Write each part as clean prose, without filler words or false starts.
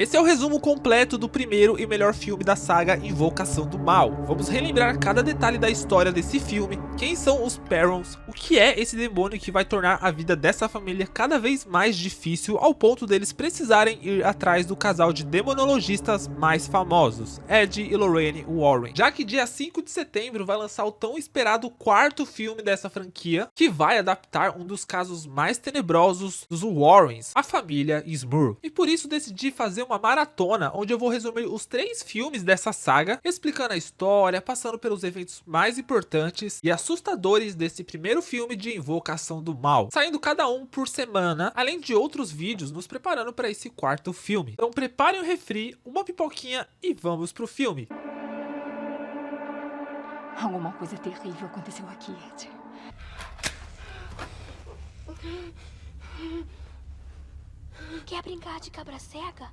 Esse é o resumo completo do primeiro e melhor filme da saga Invocação do Mal. Vamos relembrar cada detalhe da história desse filme, quem são os Perrons, o que é esse demônio que vai tornar a vida dessa família cada vez mais difícil ao ponto deles precisarem ir atrás do casal de demonologistas mais famosos, Ed e Lorraine Warren. Já que dia 5 de setembro vai lançar o tão esperado quarto filme dessa franquia, que vai adaptar um dos casos mais tenebrosos dos Warrens, a família Smurl. E por isso decidi fazer uma maratona onde eu vou resumir os 3 filmes dessa saga, explicando a história, passando pelos eventos mais importantes e assustadores desse primeiro filme de Invocação do Mal, saindo cada um por semana, além de outros vídeos nos preparando para esse quarto filme. Então preparem o refri, uma pipoquinha e vamos pro filme. Alguma coisa terrível aconteceu aqui, Ed. Quer brincar de cabra cega?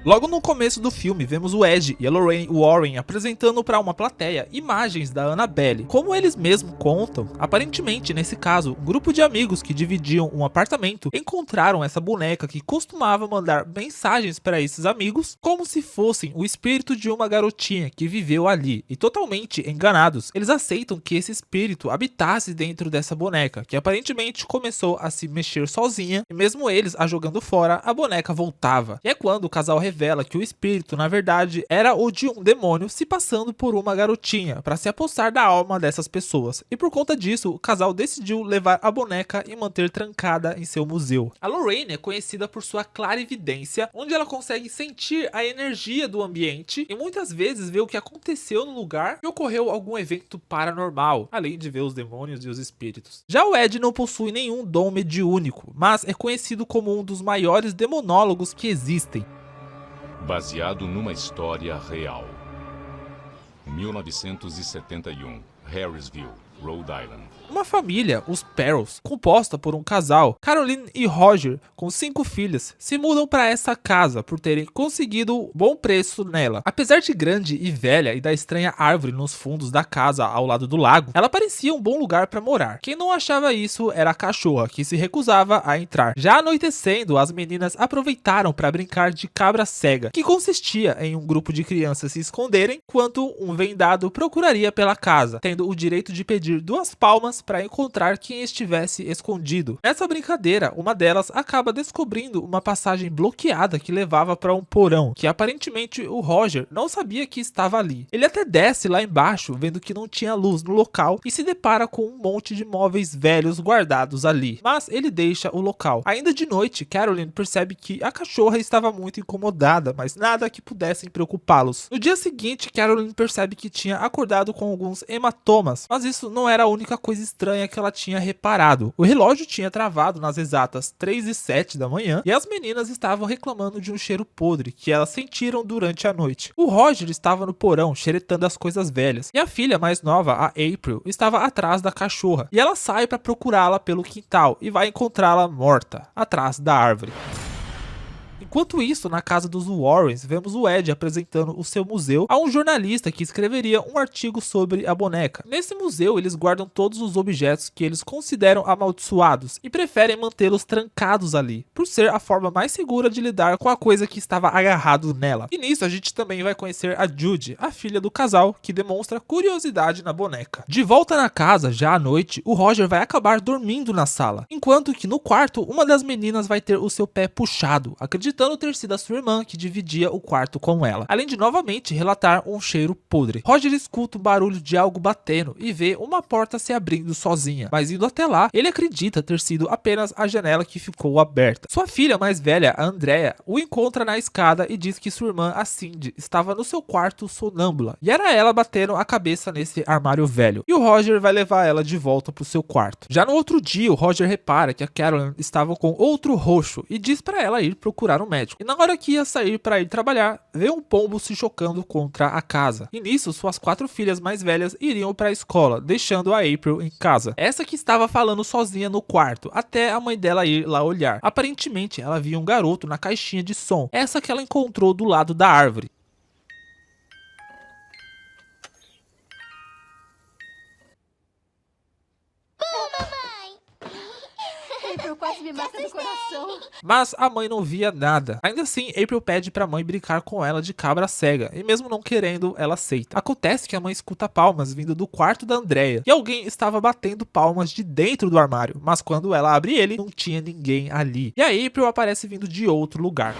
Logo no começo do filme, vemos o Ed e a Lorraine Warren apresentando para uma plateia imagens da Annabelle. Como eles mesmos contam, aparentemente nesse caso, um grupo de amigos que dividiam um apartamento encontraram essa boneca que costumava mandar mensagens para esses amigos como se fossem o espírito de uma garotinha que viveu ali. E totalmente enganados, eles aceitam que esse espírito habitasse dentro dessa boneca, que aparentemente começou a se mexer sozinha e mesmo eles a jogando fora, a boneca voltava. E é quando o casal revela que o espírito, na verdade, era o de um demônio se passando por uma garotinha, para se apossar da alma dessas pessoas. E por conta disso, o casal decidiu levar a boneca e manter trancada em seu museu. A Lorraine é conhecida por sua clarividência, onde ela consegue sentir a energia do ambiente e muitas vezes ver o que aconteceu no lugar e ocorreu algum evento paranormal, além de ver os demônios e os espíritos. Já o Ed não possui nenhum dom mediúnico, mas é conhecido como um dos maiores demonólogos que existem. Baseado numa história real. 1971, Harrisville, Rhode Island. Uma família, os Perrons, composta por um casal, Caroline e Roger, com 5 filhas, se mudam para essa casa por terem conseguido bom preço nela. Apesar de grande e velha e da estranha árvore nos fundos da casa ao lado do lago, ela parecia um bom lugar para morar. Quem não achava isso era a cachorra, que se recusava a entrar. Já anoitecendo, as meninas aproveitaram para brincar de cabra cega, que consistia em um grupo de crianças se esconderem, enquanto um vendado procuraria pela casa, tendo o direito de pedir 2 palmas para encontrar quem estivesse escondido. Nessa brincadeira, uma delas acaba descobrindo uma passagem bloqueada que levava para um porão, que aparentemente o Roger não sabia que estava ali. Ele até desce lá embaixo, vendo que não tinha luz no local e se depara com um monte de móveis velhos guardados ali, mas ele deixa o local. Ainda de noite, Caroline percebe que a cachorra estava muito incomodada, mas nada que pudessem preocupá-los. No dia seguinte, Caroline percebe que tinha acordado com alguns hematomas, mas isso não era a única coisa estranha que ela tinha reparado. O relógio tinha travado nas exatas 3h07 da manhã e as meninas estavam reclamando de um cheiro podre que elas sentiram durante a noite. O Roger estava no porão xeretando as coisas velhas e a filha mais nova, a April, estava atrás da cachorra e ela sai para procurá-la pelo quintal e vai encontrá-la morta atrás da árvore. Enquanto isso, na casa dos Warrens, vemos o Ed apresentando o seu museu a um jornalista que escreveria um artigo sobre a boneca. Nesse museu, eles guardam todos os objetos que eles consideram amaldiçoados e preferem mantê-los trancados ali, por ser a forma mais segura de lidar com a coisa que estava agarrado nela. E nisso, a gente também vai conhecer a Judy, a filha do casal, que demonstra curiosidade na boneca. De volta na casa, já à noite, o Roger vai acabar dormindo na sala, enquanto que no quarto, uma das meninas vai ter o seu pé puxado, acreditando ter sido a sua irmã que dividia o quarto com ela, além de novamente relatar um cheiro podre. Roger escuta o barulho de algo batendo e vê uma porta se abrindo sozinha, mas indo até lá, ele acredita ter sido apenas a janela que ficou aberta. Sua filha mais velha, a Andrea, o encontra na escada e diz que sua irmã, a Cindy, estava no seu quarto sonâmbula, e era ela batendo a cabeça nesse armário velho, e o Roger vai levar ela de volta pro seu quarto. Já no outro dia, o Roger repara que a Carolyn estava com outro roxo e diz para ela ir procurar um médico. E na hora que ia sair para ir trabalhar, veio um pombo se chocando contra a casa. E nisso, suas 4 filhas mais velhas iriam para a escola, deixando a April em casa. Essa que estava falando sozinha no quarto, até a mãe dela ir lá olhar. Aparentemente, ela via um garoto na caixinha de som, essa que ela encontrou do lado da árvore. April quase me mata do coração. Mas a mãe não via nada. Ainda assim, April pede pra mãe brincar com ela de cabra cega, e mesmo não querendo, ela aceita. Acontece que a mãe escuta palmas vindo do quarto da Andrea, e alguém estava batendo palmas de dentro do armário, mas quando ela abre ele, não tinha ninguém ali. E a April aparece vindo de outro lugar.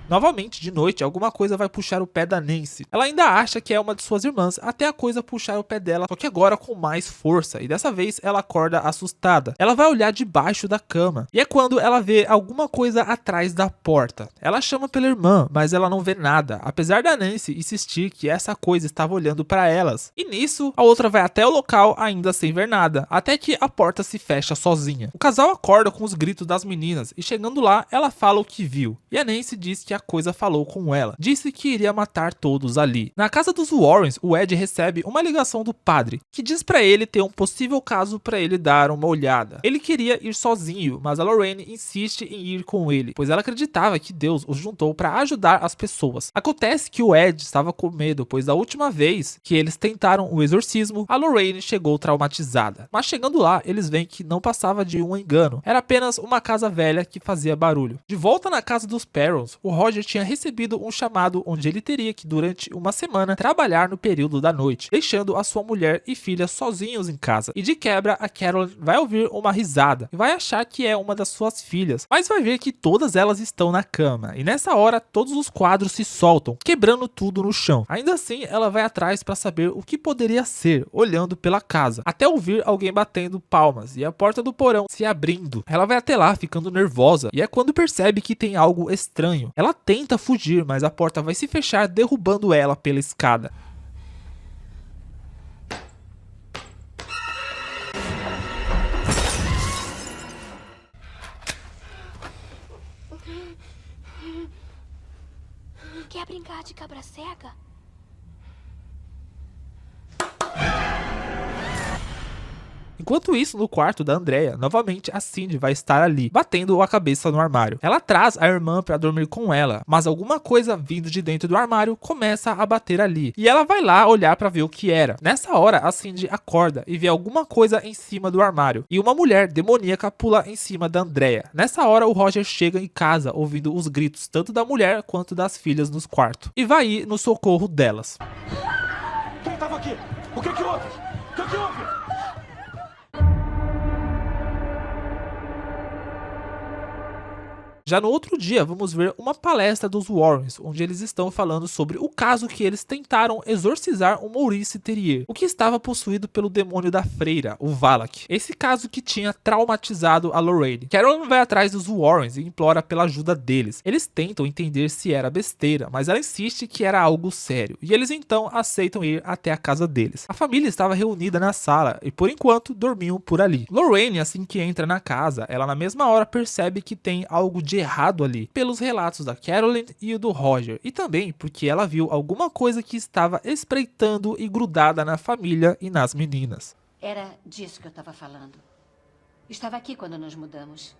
Novamente, de noite, alguma coisa vai puxar o pé da Nancy. Ela ainda acha que é uma de suas irmãs, até a coisa puxar o pé dela, só que agora com mais força, e dessa vez ela acorda assustada. Ela vai olhar debaixo da cama, e é quando ela vê alguma coisa atrás da porta. Ela chama pela irmã, mas ela não vê nada, apesar da Nancy insistir que essa coisa estava olhando para elas. E nisso, a outra vai até o local ainda sem ver nada, até que a porta se fecha sozinha. O casal acorda com os gritos das meninas, e chegando lá, ela fala o que viu. E a Nancy diz que a coisa falou com ela. Disse que iria matar todos ali. Na casa dos Warrens, o Ed recebe uma ligação do padre, que diz pra ele ter um possível caso pra ele dar uma olhada. Ele queria ir sozinho, mas a Lorraine insiste em ir com ele, pois ela acreditava que Deus os juntou pra ajudar as pessoas. Acontece que o Ed estava com medo, pois da última vez que eles tentaram o exorcismo, a Lorraine chegou traumatizada. Mas chegando lá, eles veem que não passava de um engano. Era apenas uma casa velha que fazia barulho. De volta na casa dos Perrons, o Roger tinha recebido um chamado onde ele teria que, durante uma semana, trabalhar no período da noite, deixando a sua mulher e filha sozinhos em casa. E de quebra, a Carolyn vai ouvir uma risada e vai achar que é uma das suas filhas, mas vai ver que todas elas estão na cama. E nessa hora, todos os quadros se soltam, quebrando tudo no chão. Ainda assim, ela vai atrás para saber o que poderia ser, olhando pela casa, até ouvir alguém batendo palmas e a porta do porão se abrindo. Ela vai até lá, ficando nervosa, e é quando percebe que tem algo estranho. Ela tenta fugir, mas a porta vai se fechar, derrubando ela pela escada. Quer brincar de cabra cega? Enquanto isso, no quarto da Andrea, novamente a Cindy vai estar ali, batendo a cabeça no armário. Ela traz a irmã para dormir com ela, mas alguma coisa vindo de dentro do armário começa a bater ali. E ela vai lá olhar para ver o que era. Nessa hora, a Cindy acorda e vê alguma coisa em cima do armário. E uma mulher demoníaca pula em cima da Andrea. Nessa hora, o Roger chega em casa, ouvindo os gritos tanto da mulher quanto das filhas nos quartos. E vai ir no socorro delas. Quem estava aqui? O que houve? O que houve? Já no outro dia, vamos ver uma palestra dos Warrens, onde eles estão falando sobre o caso que eles tentaram exorcizar o Maurice Terrier, o que estava possuído pelo demônio da freira, o Valak. Esse caso que tinha traumatizado a Lorraine. Carolyn vai atrás dos Warrens e implora pela ajuda deles. Eles tentam entender se era besteira, mas ela insiste que era algo sério, e eles então aceitam ir até a casa deles. A família estava reunida na sala e por enquanto dormiam por ali. Lorraine, assim que entra na casa, ela na mesma hora percebe que tem algo de errado ali, pelos relatos da Carolyn e o do Roger, e também porque ela viu alguma coisa que estava espreitando e grudada na família e nas meninas. Era disso que eu estava falando. Estava aqui quando nos mudamos.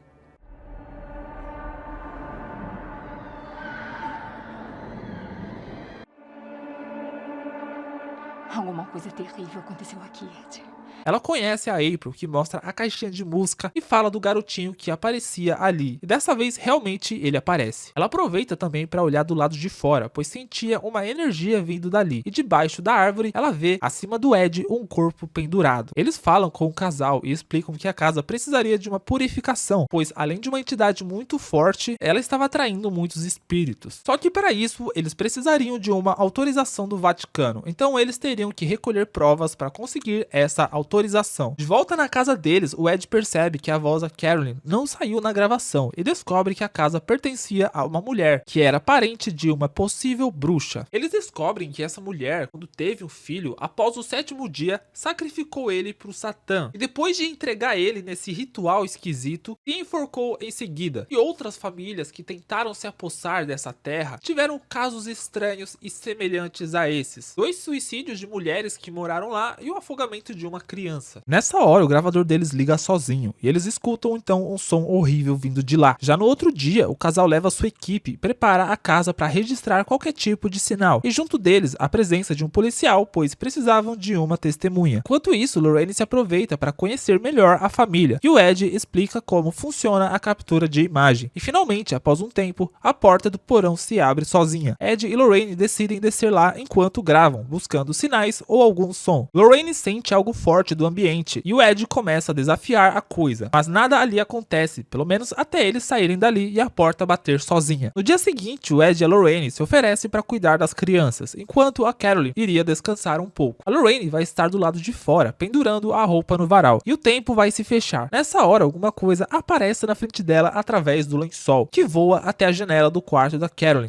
Alguma coisa terrível aconteceu aqui, Ed. Ela conhece a April, que mostra a caixinha de música e fala do garotinho que aparecia ali. E dessa vez, realmente, ele aparece. Ela aproveita também para olhar do lado de fora, pois sentia uma energia vindo dali. E debaixo da árvore, ela vê, acima do Ed, um corpo pendurado. Eles falam com o casal e explicam que a casa precisaria de uma purificação, pois além de uma entidade muito forte, ela estava atraindo muitos espíritos. Só que para isso, eles precisariam de uma autorização do Vaticano. Então eles teriam que recolher provas para conseguir essa autorização. autorização. De volta na casa deles, o Ed percebe que a voz da Carolyn não saiu na gravação e descobre que a casa pertencia a uma mulher, que era parente de uma possível bruxa. Eles descobrem que essa mulher, quando teve um filho, após o 7º dia, sacrificou ele para o Satã. E depois de entregar ele nesse ritual esquisito, se enforcou em seguida. E outras famílias que tentaram se apossar dessa terra tiveram casos estranhos e semelhantes a esses. 2 suicídios de mulheres que moraram lá e o afogamento de uma criança. Nessa hora, o gravador deles liga sozinho e eles escutam então um som horrível vindo de lá. Já no outro dia, o casal leva sua equipe e prepara a casa para registrar qualquer tipo de sinal. E junto deles, a presença de um policial, pois precisavam de uma testemunha. Enquanto isso, Lorraine se aproveita para conhecer melhor a família e o Ed explica como funciona a captura de imagem. E finalmente, após um tempo, a porta do porão se abre sozinha. Ed e Lorraine decidem descer lá enquanto gravam, buscando sinais ou algum som. Lorraine sente algo forte do ambiente e o Ed começa a desafiar a coisa, mas nada ali acontece, pelo menos até eles saírem dali e a porta bater sozinha. No dia seguinte, o Ed e a Lorraine se oferecem para cuidar das crianças, enquanto a Carolyn iria descansar um pouco. A Lorraine vai estar do lado de fora, pendurando a roupa no varal, e o tempo vai se fechar. Nessa hora, alguma coisa aparece na frente dela através do lençol, que voa até a janela do quarto da Carolyn.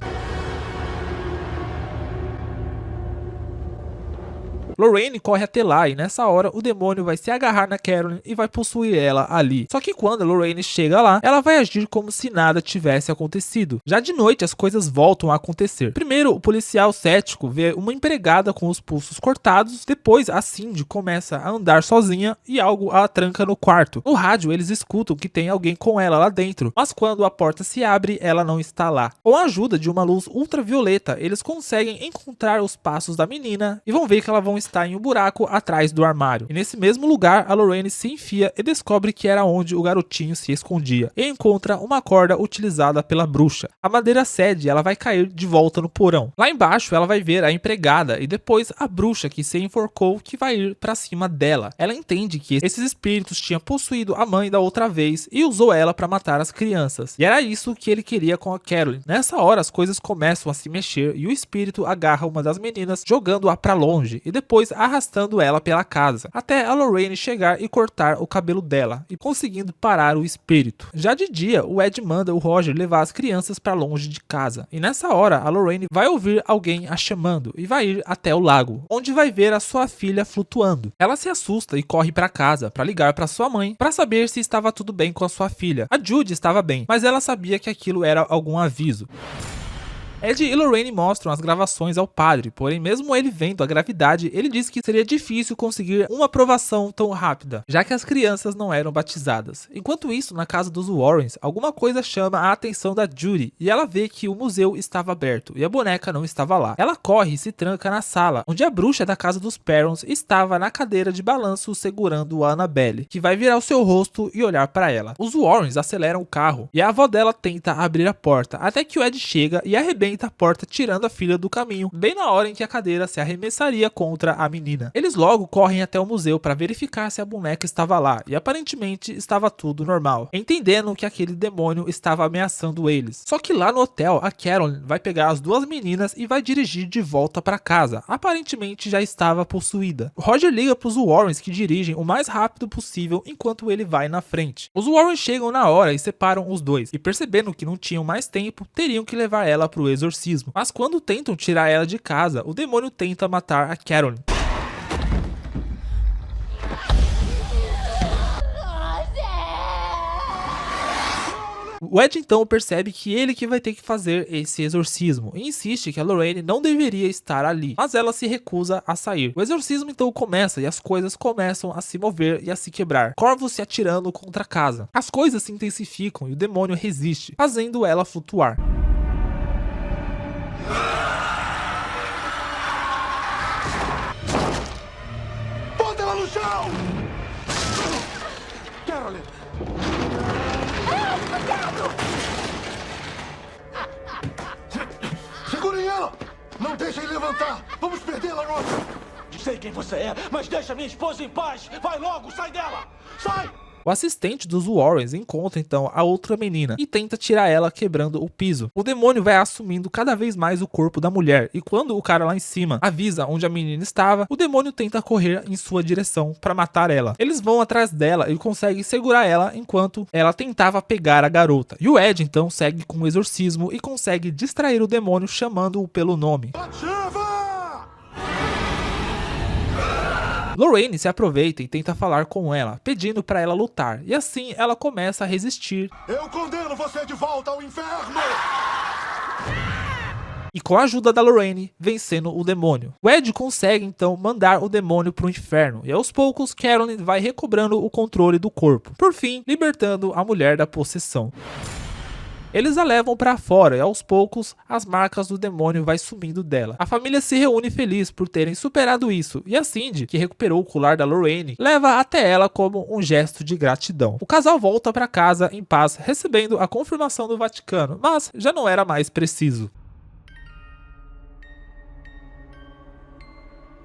Lorraine corre até lá e nessa hora o demônio vai se agarrar na Carolyn e vai possuir ela ali. Só que quando a Lorraine chega lá, ela vai agir como se nada tivesse acontecido. Já de noite as coisas voltam a acontecer. Primeiro, o policial cético vê uma empregada com os pulsos cortados, depois a Cindy começa a andar sozinha e algo a tranca no quarto. No rádio eles escutam que tem alguém com ela lá dentro, mas quando a porta se abre, ela não está lá. Com a ajuda de uma luz ultravioleta, eles conseguem encontrar os passos da menina e vão ver que ela vão estar em um buraco atrás do armário. E nesse mesmo lugar, a Lorraine se enfia e descobre que era onde o garotinho se escondia. E encontra uma corda utilizada pela bruxa. A madeira cede e ela vai cair de volta no porão. Lá embaixo, ela vai ver a empregada e depois a bruxa que se enforcou que vai ir pra cima dela. Ela entende que esses espíritos tinham possuído a mãe da outra vez e usou ela para matar as crianças. E era isso que ele queria com a Carolyn. Nessa hora, as coisas começam a se mexer e o espírito agarra uma das meninas, jogando-a pra longe e depois arrastando ela pela casa, até a Lorraine chegar e cortar o cabelo dela, e conseguindo parar o espírito. Já de dia, o Ed manda o Roger levar as crianças para longe de casa, e nessa hora a Lorraine vai ouvir alguém a chamando e vai ir até o lago, onde vai ver a sua filha flutuando. Ela se assusta e corre para casa para ligar para sua mãe para saber se estava tudo bem com a sua filha. A Judy estava bem, mas ela sabia que aquilo era algum aviso. Ed e Lorraine mostram as gravações ao padre, porém mesmo ele vendo a gravidade, ele diz que seria difícil conseguir uma aprovação tão rápida, já que as crianças não eram batizadas. Enquanto isso, na casa dos Warrens, alguma coisa chama a atenção da Judy, e ela vê que o museu estava aberto, e a boneca não estava lá. Ela corre e se tranca na sala, onde a bruxa da casa dos Perrons estava na cadeira de balanço segurando a Annabelle, que vai virar o seu rosto e olhar para ela. Os Warrens aceleram o carro, e a avó dela tenta abrir a porta, até que o Ed chega e arrebenta a porta, tirando a filha do caminho, bem na hora em que a cadeira se arremessaria contra a menina. Eles logo correm até o museu para verificar se a boneca estava lá, e aparentemente estava tudo normal, entendendo que aquele demônio estava ameaçando eles. Só que lá no hotel, a Carolyn vai pegar as duas meninas e vai dirigir de volta para casa, aparentemente já estava possuída. Roger liga para os Warrens que dirigem o mais rápido possível enquanto ele vai na frente. Os Warrens chegam na hora e separam os dois, e percebendo que não tinham mais tempo, teriam que levar ela para o exorcismo. Mas quando tentam tirar ela de casa, o demônio tenta matar a Carolyn. O Ed então percebe que ele que vai ter que fazer esse exorcismo e insiste que a Lorraine não deveria estar ali, mas ela se recusa a sair. O exorcismo então começa e as coisas começam a se mover e a se quebrar, corvos se atirando contra a casa. As coisas se intensificam e o demônio resiste, fazendo ela flutuar. Bota ela no chão! Carolyn! Segurem ela! Não deixem levantar! Vamos perdê-la, Roger! Sei quem você é, mas deixa minha esposa em paz! Vai logo, sai dela! Sai! O assistente dos Warrens encontra então a outra menina e tenta tirar ela quebrando o piso. O demônio vai assumindo cada vez mais o corpo da mulher e quando o cara lá em cima avisa onde a menina estava, o demônio tenta correr em sua direção para matar ela. Eles vão atrás dela e conseguem segurar ela enquanto ela tentava pegar a garota. E o Ed então segue com o exorcismo e consegue distrair o demônio chamando-o pelo nome. Lorraine se aproveita e tenta falar com ela, pedindo para ela lutar, e assim ela começa a resistir. Eu condeno você de volta ao inferno! E com a ajuda da Lorraine, vencendo o demônio. O Ed consegue então mandar o demônio pro inferno, e aos poucos Carolyn vai recobrando o controle do corpo, por fim libertando a mulher da possessão. Eles a levam pra fora e aos poucos as marcas do demônio vai sumindo dela. A família se reúne feliz por terem superado isso e a Cindy, que recuperou o colar da Lorraine, leva até ela como um gesto de gratidão. O casal volta pra casa em paz, recebendo a confirmação do Vaticano, mas já não era mais preciso.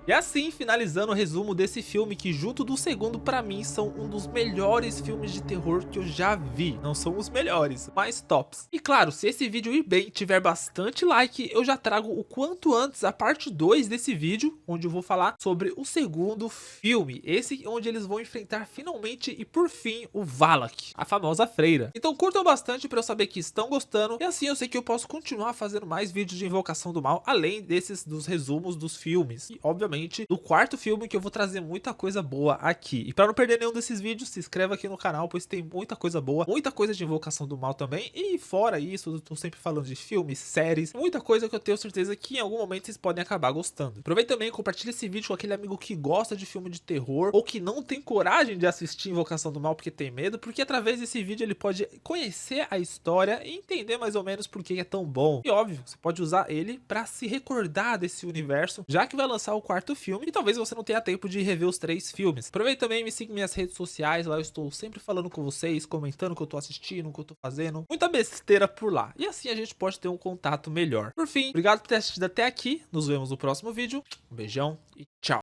E assim, finalizando o resumo desse filme que junto do segundo pra mim são um dos melhores filmes de terror que eu já vi. Não são os melhores, mas tops. E claro, se esse vídeo ir bem, tiver bastante like, eu já trago o quanto antes a parte 2 desse vídeo, onde eu vou falar sobre o segundo filme. Esse onde eles vão enfrentar finalmente e por fim o Valak, a famosa freira. Então curtam bastante pra eu saber que estão gostando e assim eu sei que eu posso continuar fazendo mais vídeos de Invocação do Mal, além desses dos resumos dos filmes. E obviamente do quarto filme que eu vou trazer muita coisa boa aqui. E para não perder nenhum desses vídeos, se inscreva aqui no canal, pois tem muita coisa boa, muita coisa de Invocação do Mal também. E fora isso, eu tô sempre falando de filmes, séries, muita coisa que eu tenho certeza que em algum momento vocês podem acabar gostando. Aproveita também e compartilha esse vídeo com aquele amigo que gosta de filme de terror ou que não tem coragem de assistir Invocação do Mal porque tem medo, porque através desse vídeo ele pode conhecer a história e entender mais ou menos por que é tão bom. E óbvio, você pode usar ele para se recordar desse universo, já que vai lançar o quarto filme e talvez você não tenha tempo de rever os 3 filmes. Aproveita também e me siga em minhas redes sociais, lá eu estou sempre falando com vocês, comentando o que eu tô assistindo, o que eu tô fazendo, muita besteira por lá. E assim a gente pode ter um contato melhor. Por fim, obrigado por ter assistido até aqui, nos vemos no próximo vídeo, um beijão e tchau!